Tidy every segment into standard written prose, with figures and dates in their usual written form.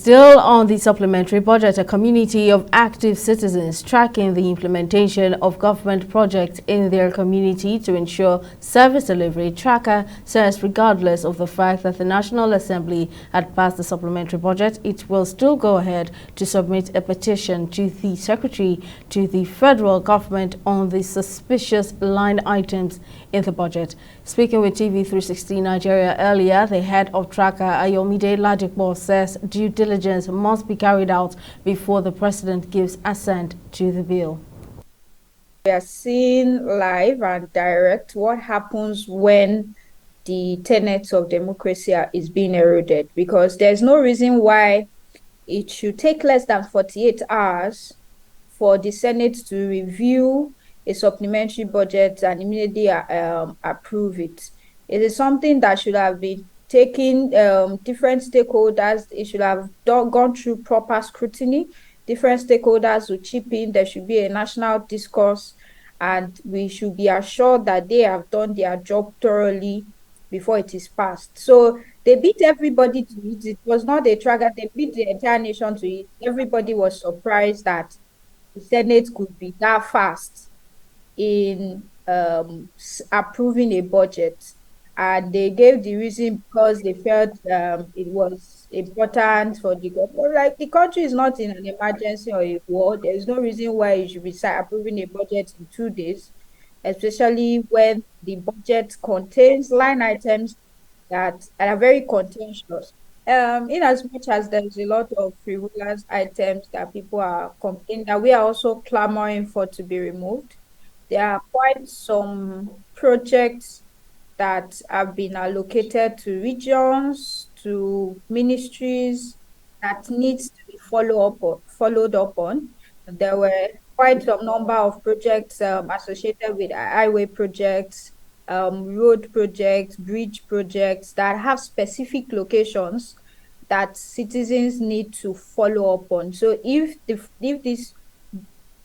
Still on the supplementary budget, a community of active citizens tracking the implementation of government projects in their community to ensure service delivery. Tracka says regardless of the fact that the National Assembly had passed the supplementary budget, it will still go ahead to submit a petition to the Secretary to the federal government on the suspicious line items in the budget. Speaking with TV360 Nigeria earlier, the head of Tracka, Ladipo, says due diligence must be carried out before the president gives assent to the bill. We are seeing live and direct what happens when the tenets of democracy is being eroded, because there's no reason why it should take less than 48 hours for the Senate to review a supplementary budget and immediately approve it. It is something that should have been taking different stakeholders. It should have gone through proper scrutiny. Different stakeholders will chip in. There should be a national discourse, and we should be assured that they have done their job thoroughly before it is passed. So they beat everybody to it. It was not a Tracka. They beat the entire nation to it. Everybody was surprised that the Senate could be that fast in approving a budget. And they gave the reason because they felt it was important for the government. Like, the country is not in an emergency or a war. There's no reason why you should be approving a budget in 2 days, especially when the budget contains line items that are very contentious. In as much as there's a lot of frivolous items that people are complaining that we are also clamoring for to be removed, there are quite some projects that have been allocated to regions, to ministries, that needs to be followed up on. There were quite a number of projects associated with highway projects, road projects, bridge projects that have specific locations that citizens need to follow up on. So if this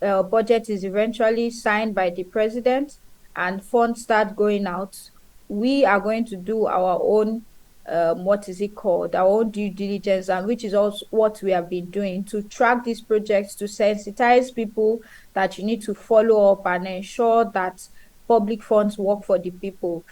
budget is eventually signed by the president and funds start going out, we are going to do our own our own due diligence, and which is also what we have been doing to track these projects, to sensitize people that you need to follow up and ensure that public funds work for the people.